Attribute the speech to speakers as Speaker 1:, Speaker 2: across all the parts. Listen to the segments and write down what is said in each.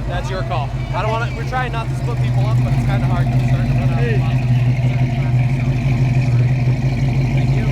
Speaker 1: That's your call. I don't want to. We're trying not to split people up, but it's kind of hard because we're starting to run out of spots. Thank you.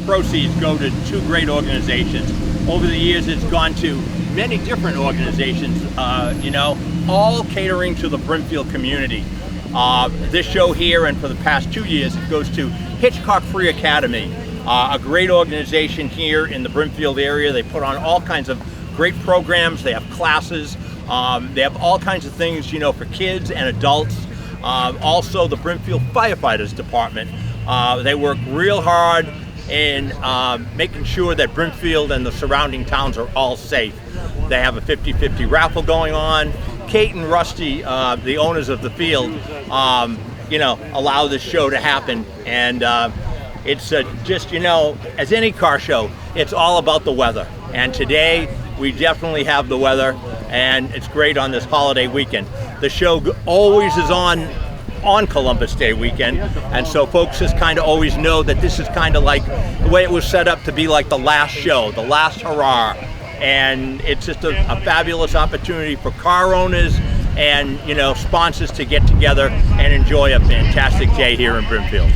Speaker 2: Proceeds go to two great organizations. Over the years, it's gone to many different organizations, you know, all catering to the Brimfield community. This show here, and for the past 2 years, it goes to Hitchcock Free Academy, a great organization here in the Brimfield area. They put on all kinds of great programs. They have classes. They have all kinds of things, you know, for kids and adults. Also, the Brimfield Firefighters Department They work real hard in making sure that Brimfield and the surrounding towns are all safe. They have a 50-50 raffle going on. Kate and Rusty, the owners of the field, you know, allow this show to happen. And it's just, you know, as any car show, it's all about the weather. And today, we definitely have the weather, and it's great on this holiday weekend. The show always is on Columbus Day weekend, and so folks just kind of always know that this is kind of like the way it was set up to be like the last show, the last hurrah. And it's just a fabulous opportunity for car owners and, you know, sponsors to get together and enjoy a fantastic day here in Brimfield.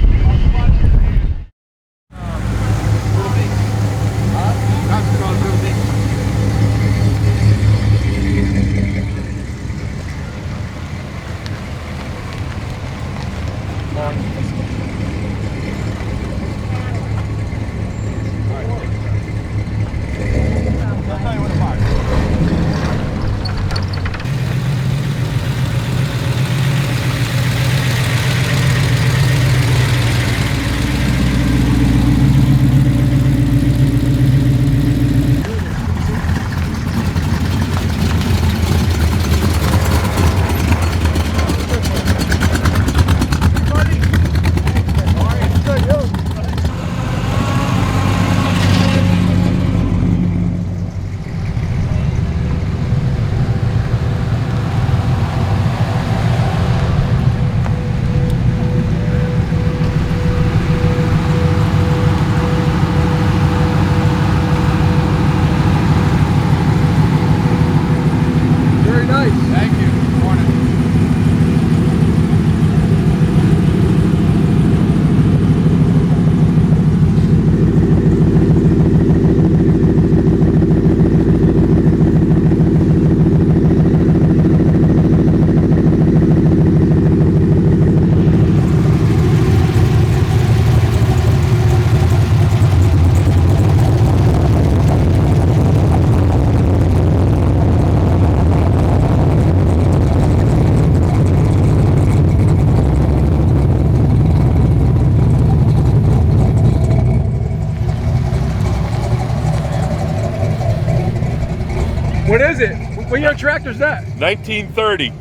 Speaker 3: What is it? What year tractor's that?
Speaker 4: 1930,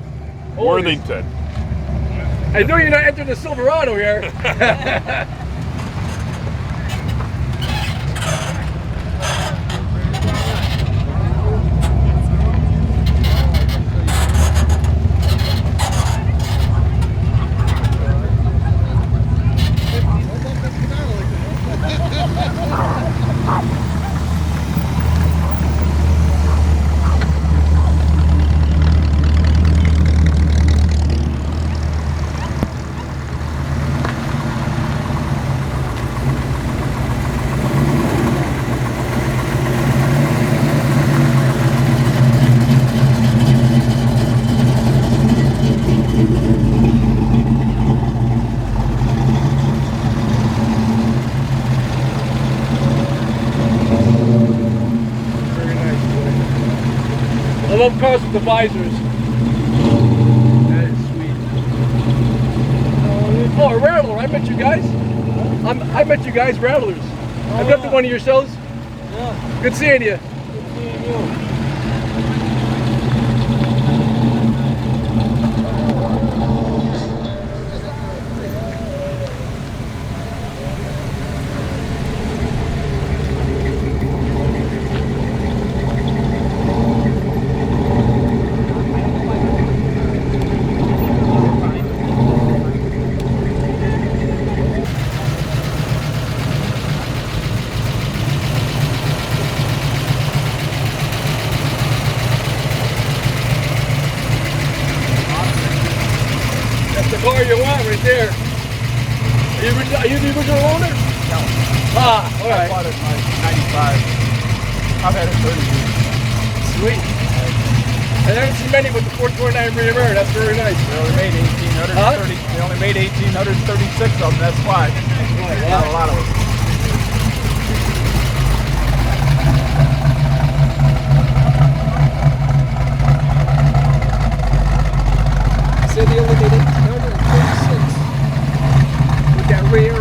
Speaker 4: Worthington.
Speaker 3: I know you're not entering the Silverado here. I love cars with the visors. That is sweet. Oh, a Rattler. I met you guys. I met you guys, Rattlers. I met to one of your shows.
Speaker 5: Yeah.
Speaker 3: Good seeing you.
Speaker 5: Good seeing you.
Speaker 3: That's the car you want right there. Are you the original owner?
Speaker 5: No.
Speaker 3: Ah, all
Speaker 5: I
Speaker 3: right.
Speaker 5: bought it in like 95. I've had it 30 years.
Speaker 3: Sweet. I haven't seen many with the 429 rear mirror. That's very nice.
Speaker 5: They only made 1,830. They only made 1,836 of them. That's why. Not a lot of them.
Speaker 3: Say they only made 1,836 with that rear.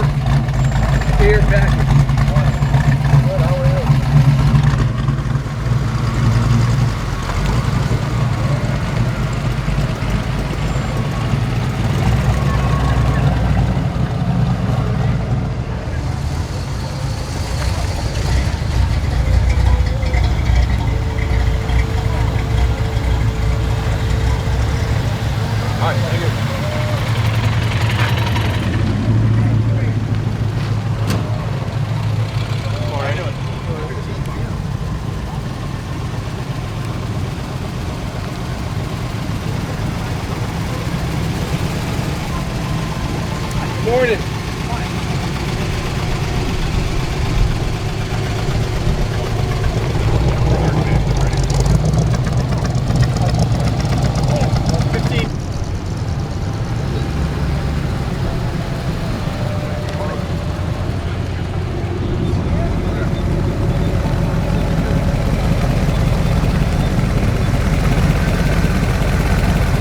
Speaker 3: Morning.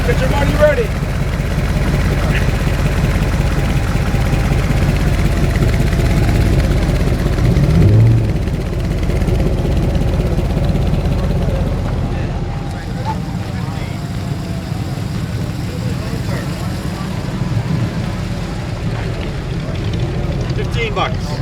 Speaker 3: Get your money ready.
Speaker 2: $15.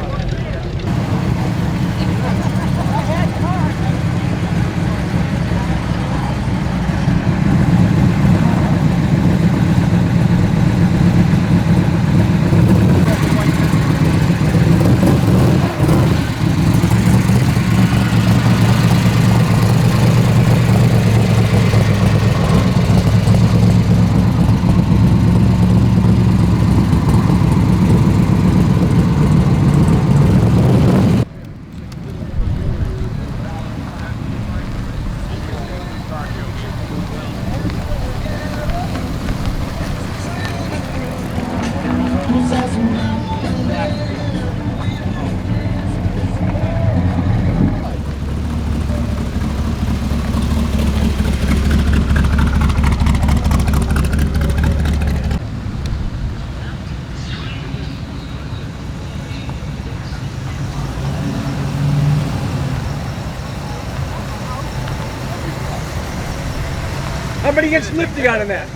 Speaker 3: How many inch lift you got in that?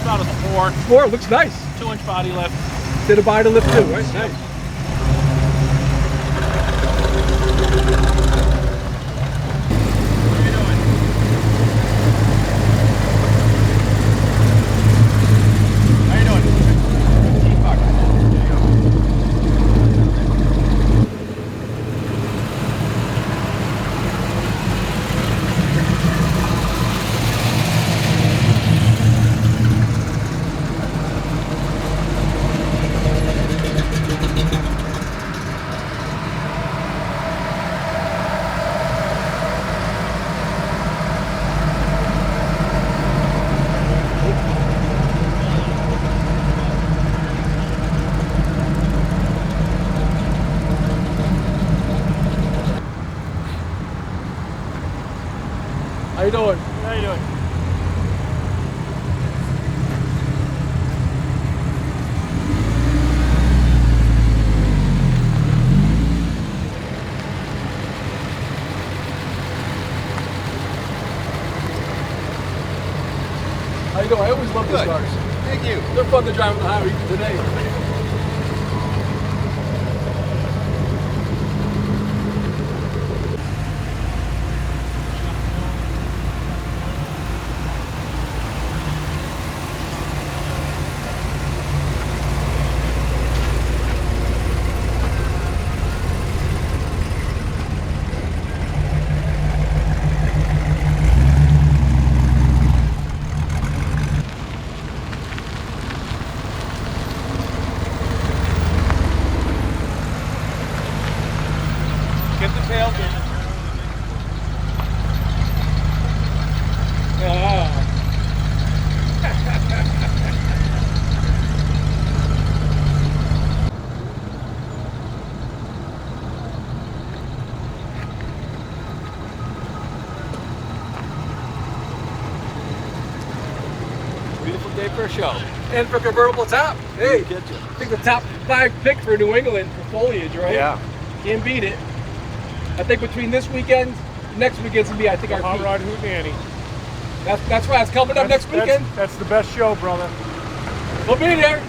Speaker 5: About a 4.
Speaker 3: 4, looks nice.
Speaker 5: 2-inch body lift.
Speaker 3: Did a buy to lift too, right? Nice.
Speaker 2: How you doing? $15. There you go.
Speaker 3: How you doing?
Speaker 5: How you doing?
Speaker 3: How you doing? I always love these
Speaker 2: Good.
Speaker 3: cars.
Speaker 2: Thank you.
Speaker 3: They're fun to drive on the highway even today.
Speaker 5: Get the tailgate.
Speaker 1: Beautiful day for a show.
Speaker 3: And for convertible top. Hey, I think the top 5 pick for New England for foliage, right?
Speaker 5: Yeah.
Speaker 3: Can't beat it. I think between this weekend, next weekend's gonna be, I think, our
Speaker 5: Hot
Speaker 3: peak.
Speaker 5: Rod Hootenanny.
Speaker 3: That's right. It's coming up next weekend.
Speaker 5: That's the best show, brother.
Speaker 3: We'll be there.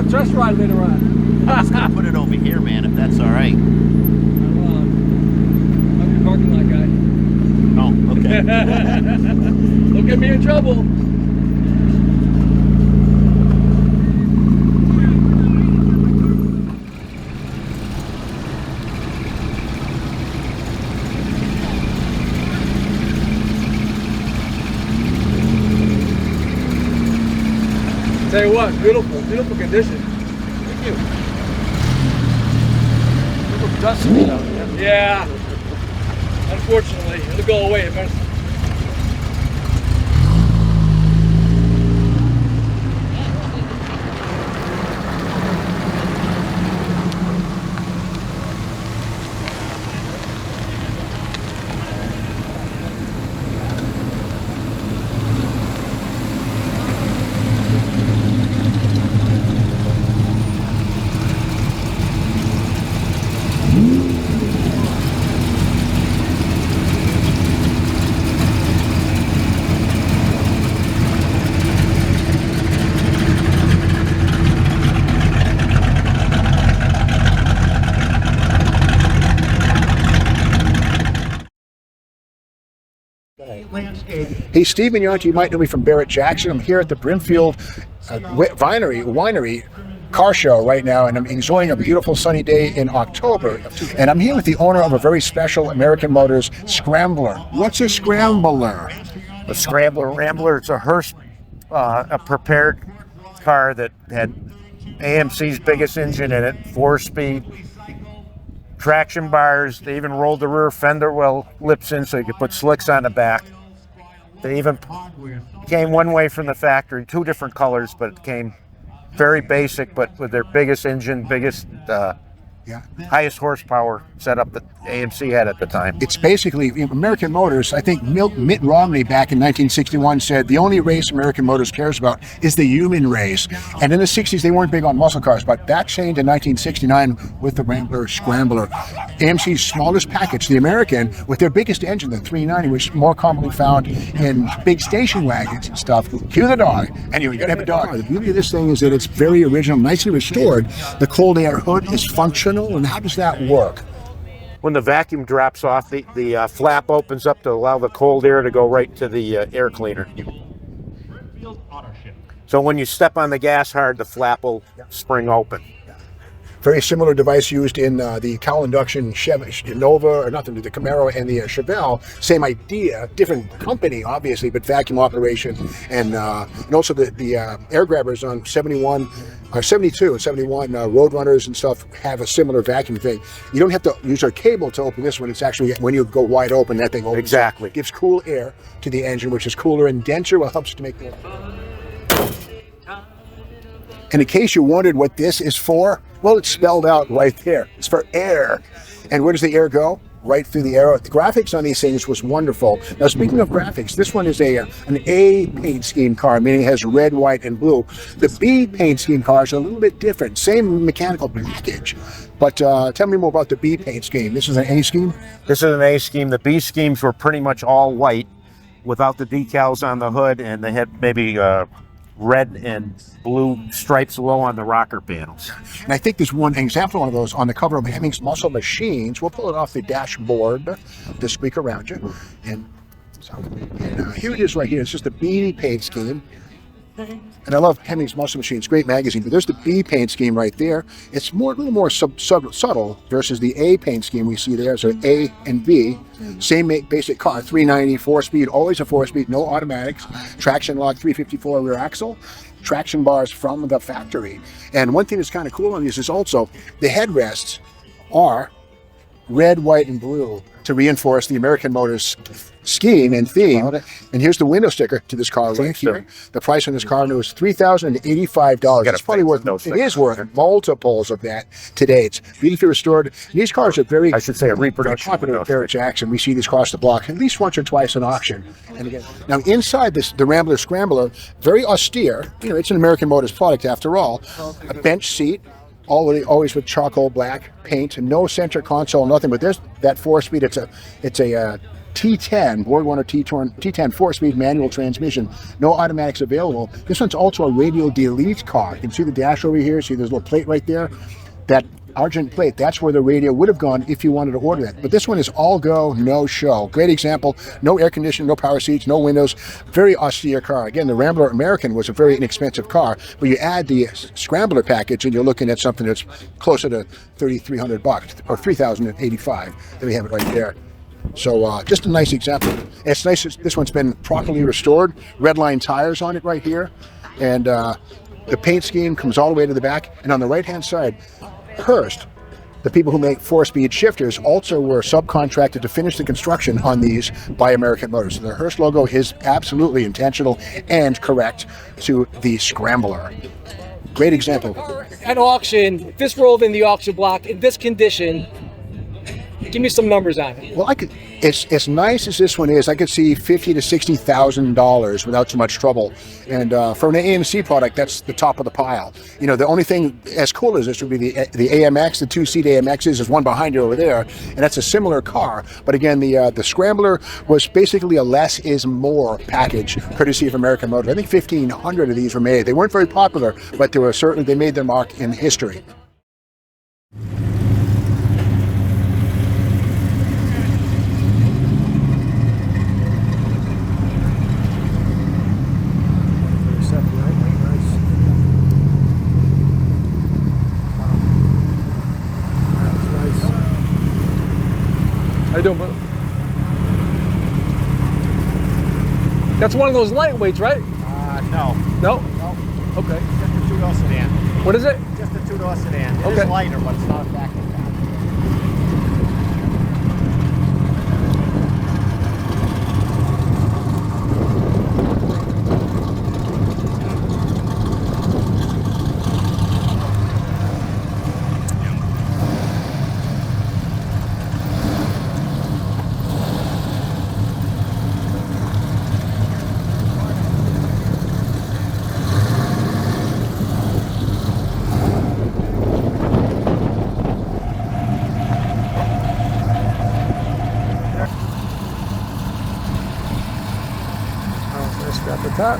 Speaker 3: test ride later on.
Speaker 6: I'm just gonna put it over here, man, if that's all right.
Speaker 3: I'm your parking lot guy.
Speaker 6: Oh, okay.
Speaker 3: Don't get me in trouble. Tell you what, beautiful, beautiful condition.
Speaker 5: Thank you. A little dusty out there.
Speaker 3: Yeah. Unfortunately, it'll go away eventually.
Speaker 7: Hey, Steve Magnante, you might know me from BARRETT-JACKSON. I'm here at the Brimfield winery car show right now, and I'm enjoying a beautiful sunny day in October. And I'm here with the owner of a very special American Motors Scrambler. What's a Scrambler?
Speaker 8: A Scrambler Rambler. It's a hearse, a prepared car that had AMC's biggest engine in it, 4-speed, traction bars. They even rolled the rear fender well lips in so you could put slicks on the back. They even came one way from the factory, 2 different colors, but it came very basic, but with their biggest engine, biggest, highest horsepower setup that AMC had at the time.
Speaker 7: It's basically American Motors. I think Mitt Romney back in 1961 said the only race American Motors cares about is the human race. And in the 60s, they weren't big on muscle cars, but that changed in 1969 with the Rambler Scrambler. AMC's smallest package, the American, with their biggest engine, the 390, which is more commonly found in big station wagons and stuff. Cue the dog. Anyway, you gotta have a dog. The beauty of this thing is that it's very original, nicely restored. The cold air hood is functional. And how does that work?
Speaker 8: When the vacuum drops off, the flap opens up to allow the cold air to go right to the air cleaner. So when you step on the gas hard, the flap will spring open.
Speaker 7: Very similar device used in the cowl induction Chevy Nova, or nothing to the Camaro and the Chevelle. Same idea, different company, obviously, but vacuum operation, and also the air grabbers on 71, 72 and 71 Roadrunners and stuff have a similar vacuum thing. You don't have to use a cable to open this one. It's actually when you go wide open, that thing opens.
Speaker 8: Exactly.
Speaker 7: It gives cool air to the engine, which is cooler and denser, which helps to make the. And in case you wondered what this is for, well, it's spelled out right there. It's for air. And where does the air go? Right through the arrow. The graphics on these things was wonderful. Now, speaking of graphics, this one is an A paint scheme car, meaning it has red, white, and blue. The B paint scheme cars are a little bit different. Same mechanical package. But tell me more about the B paint scheme. This is an A scheme?
Speaker 8: This is an A scheme. The B schemes were pretty much all white without the decals on the hood, and they had maybe red and blue stripes low on the rocker panels.
Speaker 7: And I think there's one example of one of those on the cover of Hemmings Muscle Machines. We'll pull it off the dashboard, the squeak around you. And here it is right here. It's just the B paint scheme. And I love Hemmings Muscle Machines, great magazine, but there's the B paint scheme right there. It's a little more subtle versus the A paint scheme we see there. So A and B, same basic car, 390, 4-speed, always a 4-speed, no automatics, traction lock, 354 rear axle, traction bars from the factory. And one thing that's kind of cool on these is also the headrests are red, white, and blue to reinforce the American Motors scheme and theme. And here's the window sticker to this car right here. The price on this car new is $3,085. It's probably worth, it is worth multiples of that today. It's beautifully restored. These cars are very,
Speaker 8: I should say, a reproduction.
Speaker 7: Popular at BARRETT-JACKSON. We see these across the block at least once or twice in auction. And again, now inside this, the Rambler Scrambler, very austere. You know, it's an American Motors product after all. A bench seat. Always with charcoal black paint, and no center console, nothing. But there's that 4-speed. It's a T10, BorgWarner T10 4-speed manual transmission, no automatics available. This one's also a radio delete car. You can see the dash over here, see there's a little plate right there. That Argent plate, that's where the radio would have gone if you wanted to order that. But this one is all go, no show. Great example, no air conditioning, no power seats, no windows, very austere car. Again, the Rambler American was a very inexpensive car, but you add the Scrambler package and you're looking at something that's closer to $3,300 or $3,085. There we have it right there. So just a nice example. It's nice, this one's been properly restored, red line tires on it right here, and the paint scheme comes all the way to the back, and on the right hand side, Hurst, the people who make 4-speed shifters, also were subcontracted to finish the construction on these by American Motors. So the Hurst logo is absolutely intentional and correct to the Scrambler. Great example.
Speaker 1: At auction, if this rolled in the auction block in this condition, give me some numbers on it.
Speaker 7: Well, I could. It's as nice as this one is, I could see $50,000 to $60,000 without too much trouble. And for an AMC product, that's the top of the pile. You know, the only thing as cool as this would be the AMX, the 2-seat AMXs. There's one behind you over there, and that's a similar car. But again, the Scrambler was basically a less is more package, courtesy of American Motors. I think 1,500 of these were made. They weren't very popular, but they were certainly, they made their mark in history.
Speaker 1: How you doing, bro? That's one of those lightweights, right?
Speaker 8: No.
Speaker 1: No?
Speaker 8: No.
Speaker 1: Okay.
Speaker 8: Just a two-door sedan.
Speaker 1: What is it?
Speaker 8: Just a two-door sedan. It
Speaker 1: Okay.
Speaker 8: is lighter, but it's not a factory car.
Speaker 1: At the top.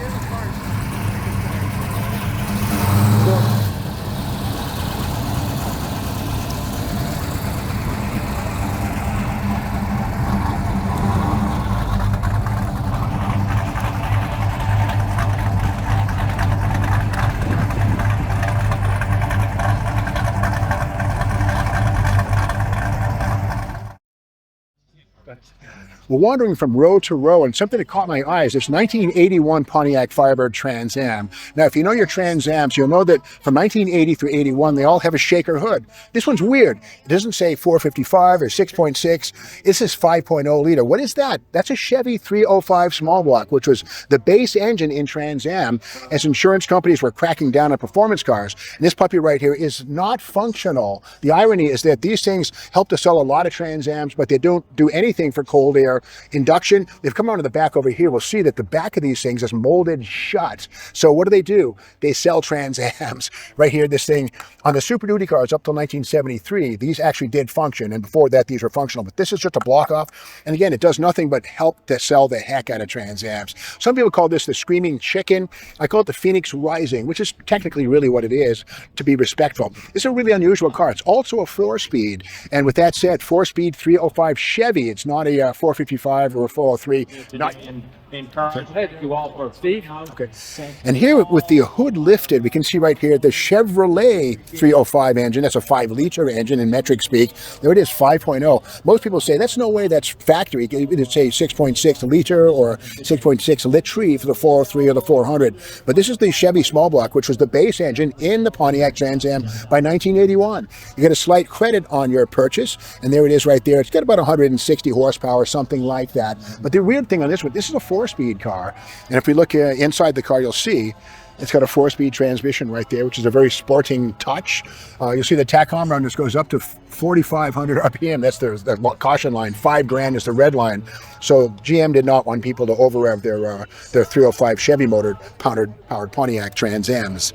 Speaker 7: We're wandering from row to row, and something that caught my eye is this 1981 Pontiac Firebird Trans Am. Now, if you know your Trans Ams, you'll know that from 1980 through 81, they all have a shaker hood. This one's weird. It doesn't say 455 or 6.6. It says 5.0 liter. What is that? That's a Chevy 305 small block, which was the base engine in Trans Am as insurance companies were cracking down on performance cars. And this puppy right here is not functional. The irony is that these things help to sell a lot of Trans Ams, but they don't do anything for cold air induction. They've come onto the back over here. We'll see that the back of these things is molded shut. So what do? They sell Trans Ams. Right here, this thing, on the Super Duty cars up till 1973, these actually did function, and before that, these were functional. But this is just a block off, and again, it does nothing but help to sell the heck out of Trans Ams. Some people call this the Screaming Chicken. I call it the Phoenix Rising, which is technically really what it is, to be respectful. It's a really unusual car. It's also a 4-speed, and with that said, 4-speed 305 Chevy. It's not a 455 or a 403. Not Okay. And here with the hood lifted, we can see right here the Chevrolet 305 engine. That's a 5-liter engine in metric speak. There it is, 5.0. Most people say that's no way that's factory. It'd say 6.6 liter or 6.6 litre for the 403 or the 400. But this is the Chevy small block, which was the base engine in the Pontiac Trans Am by 1981. You get a slight credit on your purchase, and there it is right there. It's got about 160 horsepower, something like that. But the weird thing on this one, this is a 4-speed car, and if we look inside the car, you'll see it's got a 4-speed transmission right there, which is a very sporting touch. You'll see the tachometer just goes up to 4,500 RPM. That's the caution line. 5 grand is the red line. So GM did not want people to over-rev their 305 Chevy powered Pontiac Trans Ams.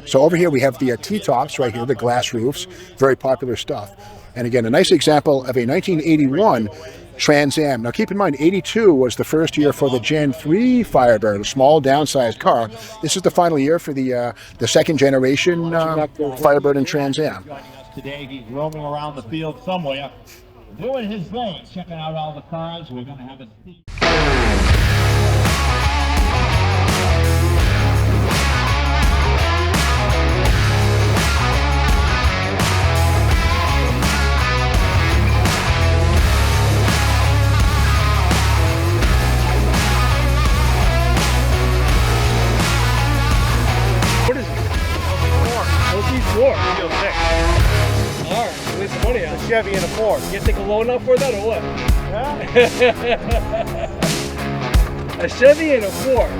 Speaker 7: So over here we have the T-tops right here, the glass roofs, very popular stuff. And again, a nice example of a 1981 Trans Am. Now keep in mind, 82 was the first year for the Gen 3 Firebird, a small downsized car. This is the final year for the second generation Firebird and Trans Am.
Speaker 9: Today he's roaming around the field somewhere, doing his thing, checking out all the cars. We're going to have a Steve.
Speaker 1: What is it? LT4. Alright, at least the money out.
Speaker 5: A Chevy and a Ford.
Speaker 1: You take a loan out for that or what?
Speaker 5: Yeah.
Speaker 1: A Chevy and a Ford.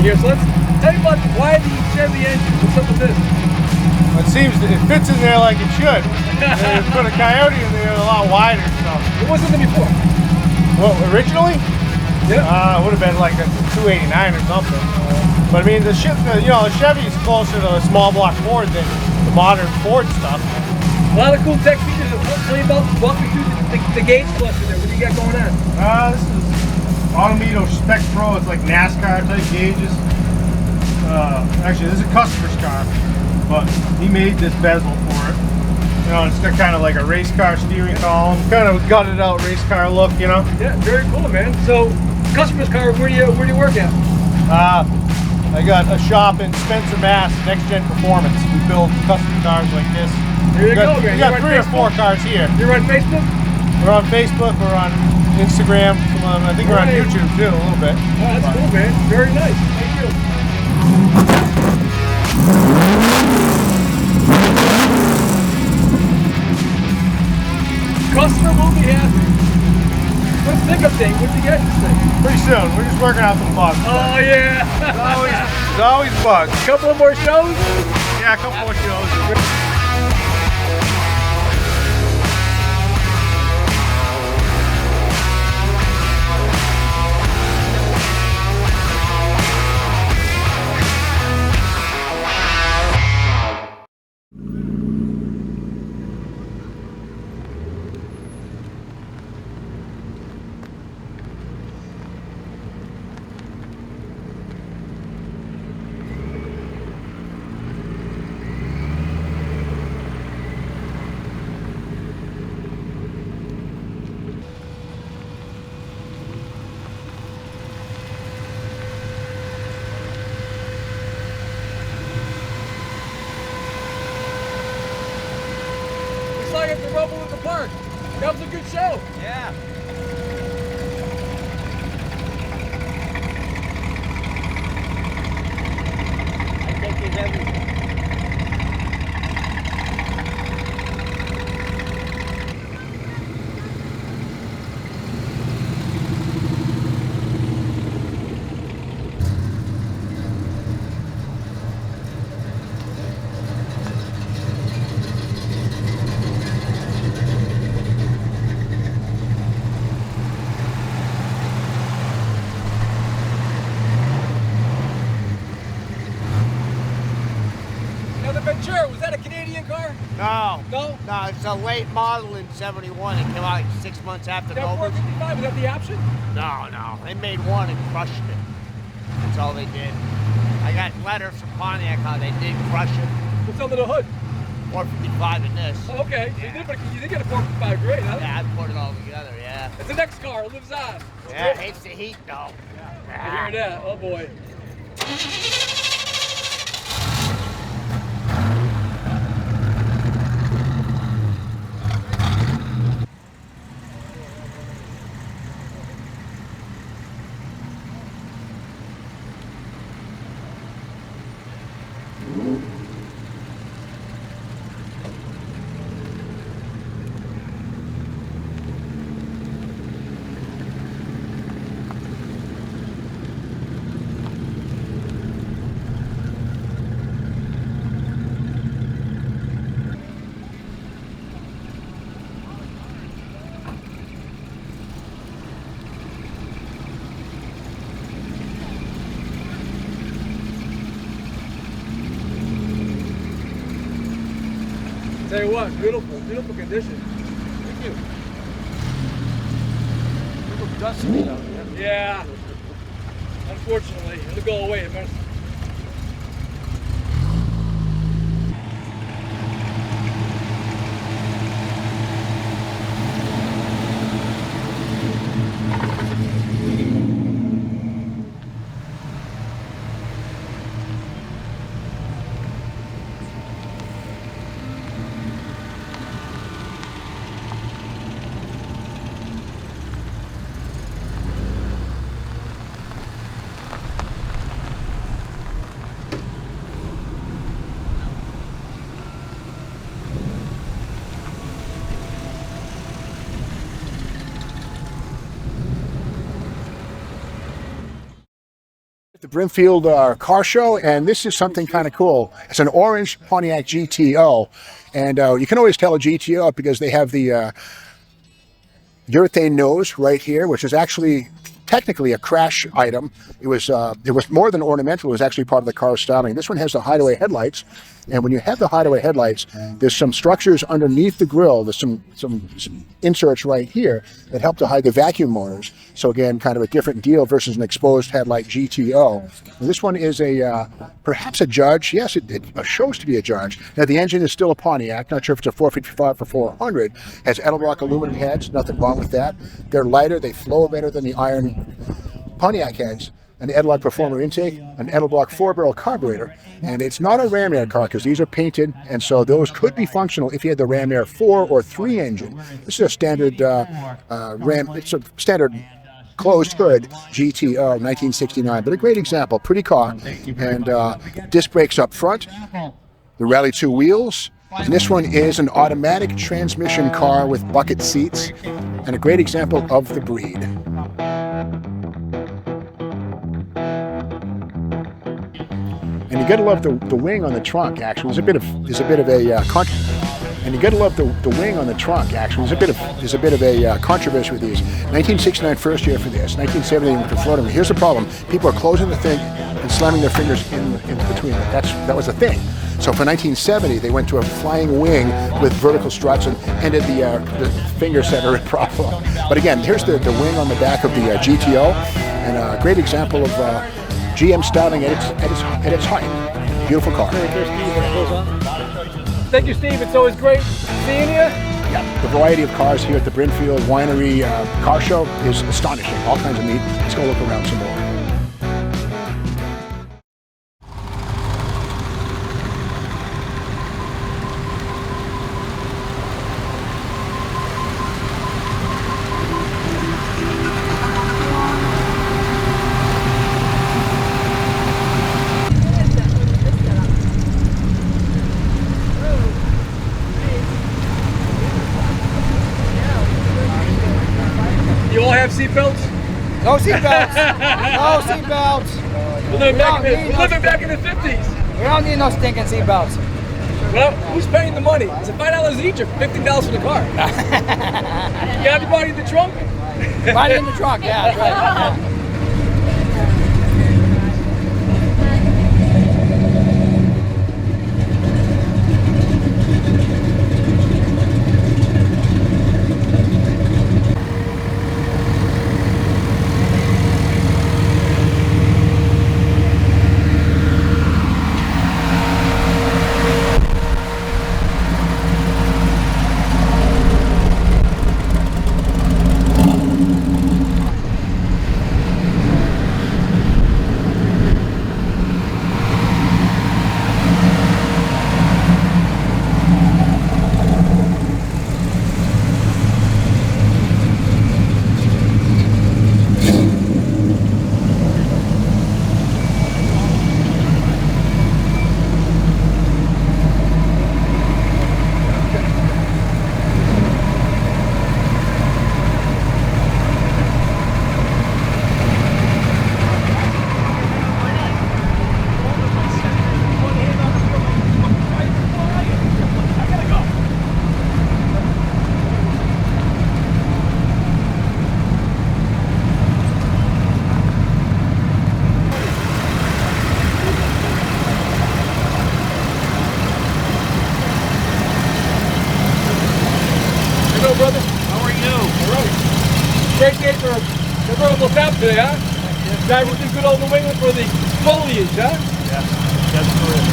Speaker 1: Here, so let's tell you about why the Chevy engine. What's up with this?
Speaker 5: It seems that it fits in there like it should. They put a Coyote in there a lot wider, so.
Speaker 1: What was it before?
Speaker 5: Well, originally?
Speaker 1: Yeah.
Speaker 5: It would have been like a 289 or something. But I mean, the Chevy is closer to a small block Ford than the modern Ford stuff.
Speaker 1: A lot of cool tech features. Tell me about, walk me through the gauge cluster there. What do you got going on?
Speaker 5: This is Automito Spec Pro. It's like NASCAR type gauges. Actually, this is a customer's car, but he made this bezel for it. You know, it's got kind of like a race car steering column, kind of gutted out race car look, you know.
Speaker 1: Yeah, very cool, man. So, customer's car, where do you work at?
Speaker 5: I got a shop in Spencer, Mass, Next Gen Performance. We build custom cars like this.
Speaker 1: There you go, man.
Speaker 5: We got 3 or 4 cars here.
Speaker 1: You're on Facebook?
Speaker 5: We're on Facebook, we're on Instagram, I think we're on YouTube too, a little bit.
Speaker 1: Oh, that's cool, man. Very nice. Thank you. Customer will be happy. What pickup thing? What'd you get this thing?
Speaker 5: Pretty soon. We're just working out some bugs.
Speaker 1: Oh, yeah.
Speaker 5: There's always bugs.
Speaker 1: A couple of more shows?
Speaker 5: Yeah, a couple more shows.
Speaker 1: Like at the Rumble at the Park. That was a good show.
Speaker 6: Yeah. I think he's everywhere.
Speaker 1: Ventura, was that a Canadian car?
Speaker 10: No.
Speaker 1: No?
Speaker 10: No, it's a late model in '71. It came out like 6 months after
Speaker 1: That
Speaker 10: Nova.
Speaker 1: 455, was that the option?
Speaker 10: No. They made one and crushed it. That's all they did. I got letters from Pontiac how they did crush it.
Speaker 1: What's under the hood?
Speaker 10: 455 in this.
Speaker 1: Oh, okay. So you did get a 455 grade, huh?
Speaker 10: Yeah, I put it all together, yeah.
Speaker 1: It's the next car, it lives on.
Speaker 10: Yeah, it hates the heat though.
Speaker 1: I hear that, oh boy.
Speaker 3: what? Beautiful, beautiful condition. Thank you. Little dusty out there. Yeah. Unfortunately, it'll go away.
Speaker 7: The Brimfield car show, and this is something kind of cool. It's an orange Pontiac GTO, and you can always tell a GTO because they have the urethane nose right here, which is actually technically a crash item. It was more than ornamental. It was actually part of the car styling. This one has the hideaway headlights, and when you have the hideaway headlights, there's some structures underneath the grille. There's some inserts right here that help to hide the vacuum motors. So again, kind of a different deal versus an exposed headlight GTO. And this one is perhaps a Judge. Yes, it shows to be a Judge. Now the engine is still a Pontiac. Not sure if it's a 455 or 400. Has Edelbrock aluminum heads. Nothing wrong with that. They're lighter. They flow better than the iron Pontiac heads. An Edelbrock Performer intake, an Edelbrock 4-barrel carburetor, and it's not a Ram Air car because these are painted, and so those could be functional if you had the Ram Air 4 or 3 engine. This is a standard it's a standard closed hood GTO 1969, but a great example, pretty car, and disc brakes up front, the Rally 2 wheels, and this one is an automatic transmission car with bucket seats, and a great example of the breed. And you gotta love the wing on the trunk. Actually, there's a bit of a and you gotta love the wing on the trunk. Actually, there's a bit of a controversy with these. 1969 first year for this. 1970 they went to floating. Here's the problem: people are closing the thing and slamming their fingers in between them. That was the thing. So for 1970 they went to a flying wing with vertical struts and ended the finger center problem. But again, here's the wing on the back of the GTO, and a great example of GM styling at its height. Beautiful car.
Speaker 1: Thank you, Steve. It's always great seeing you.
Speaker 7: The variety of cars here at the Brimfield Winery Car Show is astonishing. All kinds of neat. Let's go look around some more.
Speaker 1: You all have seatbelts?
Speaker 6: No seatbelts. No seatbelts.
Speaker 1: We're living back in the 50s.
Speaker 6: We don't need no stinking seatbelts.
Speaker 1: Well, who's paying the money? Is it $5 each or $15 for the car? You got everybody in the trunk?
Speaker 6: Right in the trunk, yeah, that's right.
Speaker 3: great day for convertible top today, huh? Driving through good old New England for the foliage, huh?
Speaker 5: Yeah, that's correct.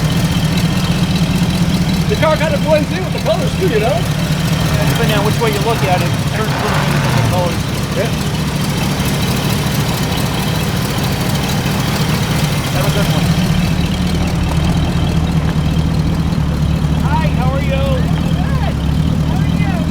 Speaker 3: The car kind of blends in with the colors too, you know?
Speaker 5: Depending on which way you look at it, turns a little bit of different colors.
Speaker 3: Yeah.
Speaker 5: Have a good one. Hi, how are you? Good. How are you?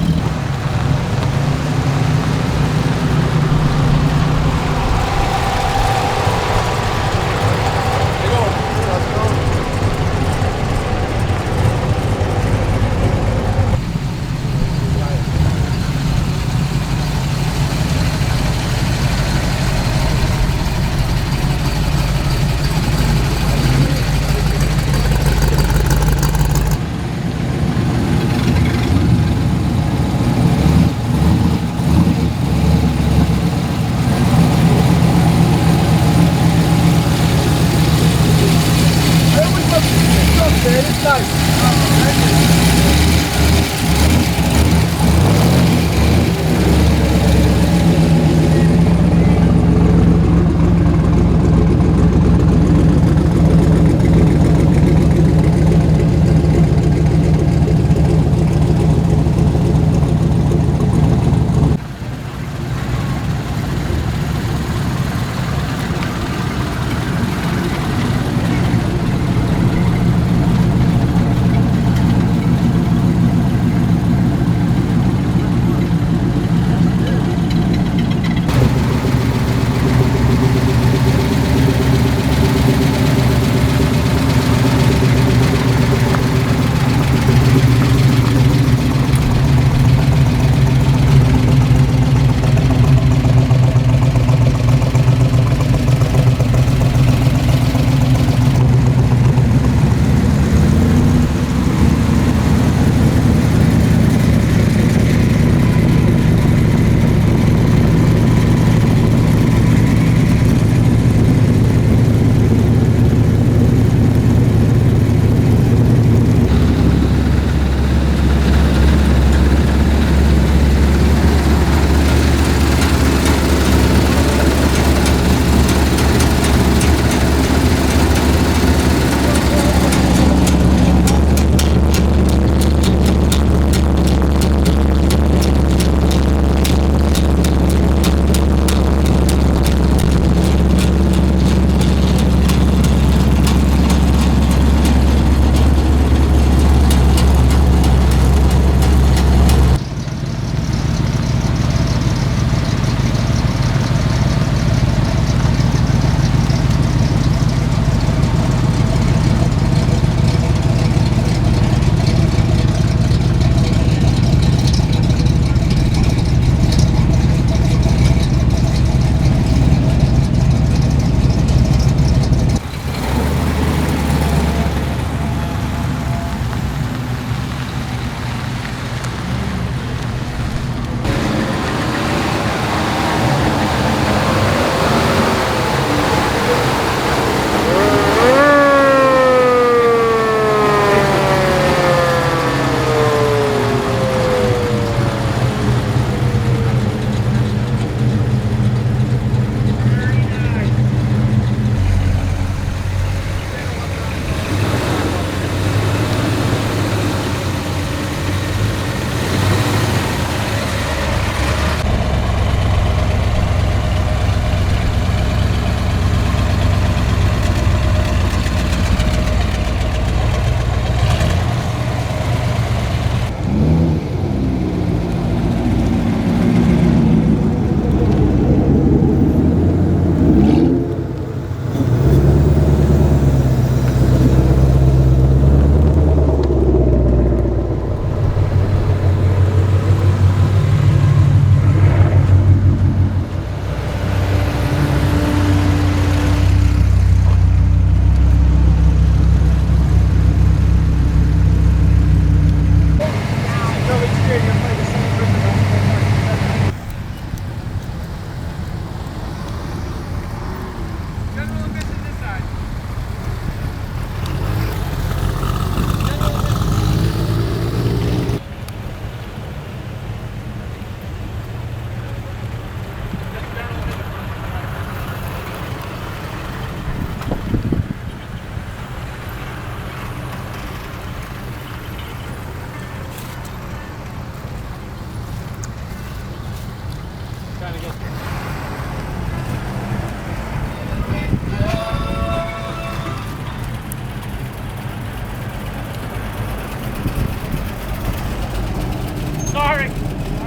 Speaker 3: Sorry.
Speaker 6: All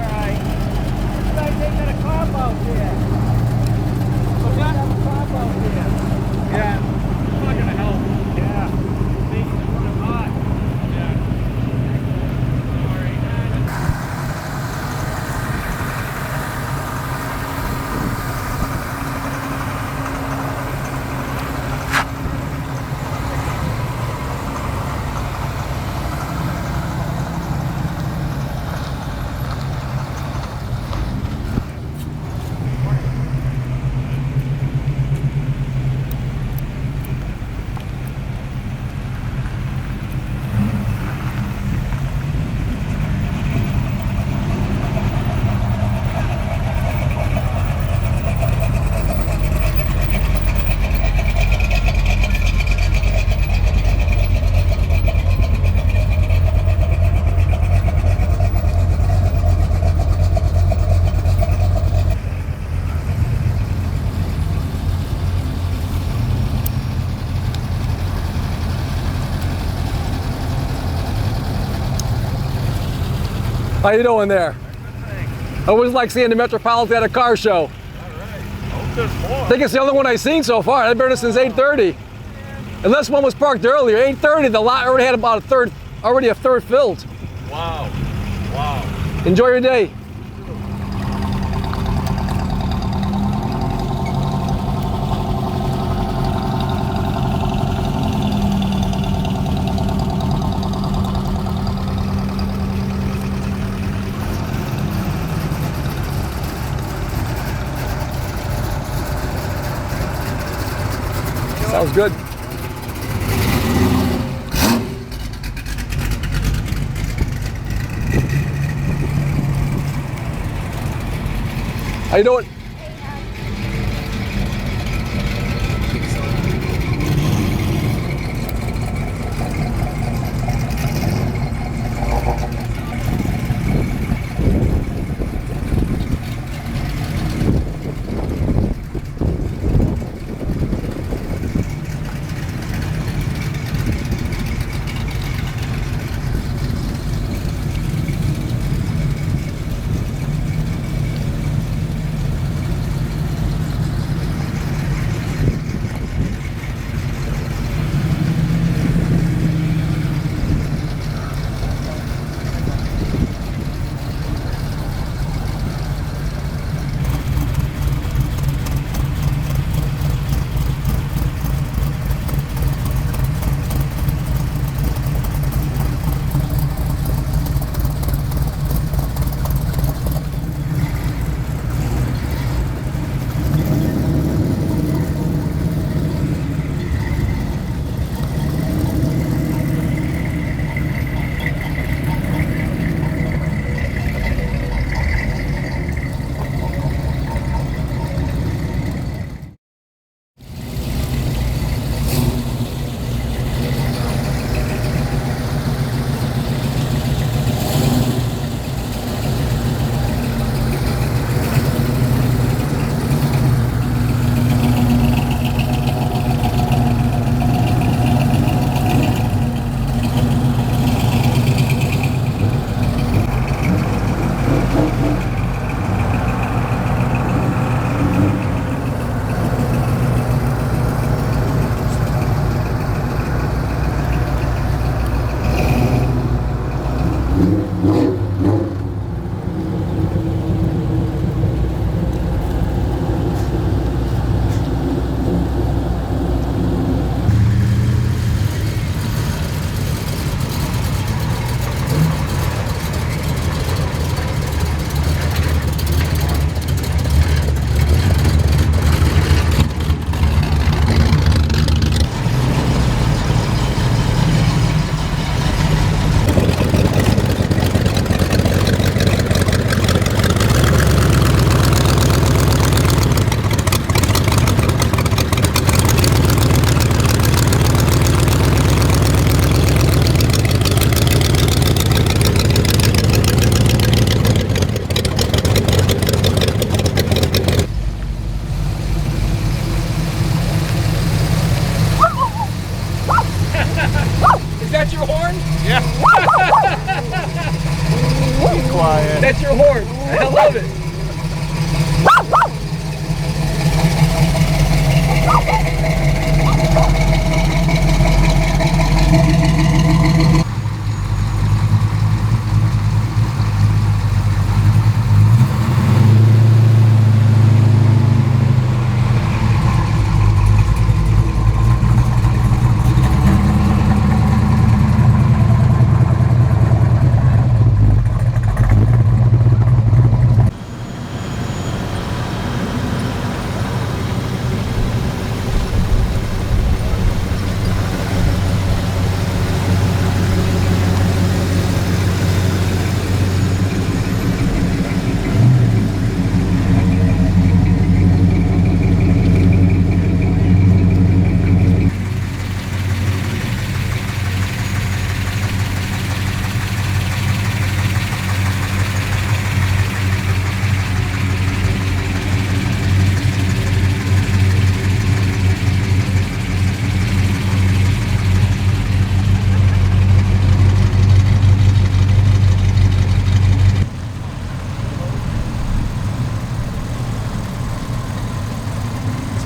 Speaker 6: right. You guys ain't got a carb out there.
Speaker 3: What's that?
Speaker 6: Have a carb out there.
Speaker 3: Yeah. It's not gonna help.
Speaker 6: Yeah.
Speaker 3: Things are running hot. Yeah. Sorry.
Speaker 1: How you doing there? I always like seeing the Metropolitan at a car show. I think it's the only one I've seen so far. I've been here since 8:30. Unless one was parked earlier. 8:30, the lot already had about already a third filled.
Speaker 3: Wow. Wow.
Speaker 1: Enjoy your day. Sounds good. How you doing?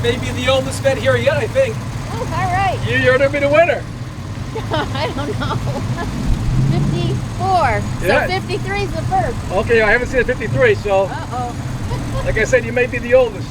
Speaker 1: may be the oldest vet here yet, I think.
Speaker 6: Oh, all right.
Speaker 1: You're going to be the winner.
Speaker 6: I don't know. 54.
Speaker 1: Yeah.
Speaker 6: So 53 is the first.
Speaker 1: Okay, I haven't seen a 53, so
Speaker 6: Uh-oh.
Speaker 1: like I said, you may be the oldest.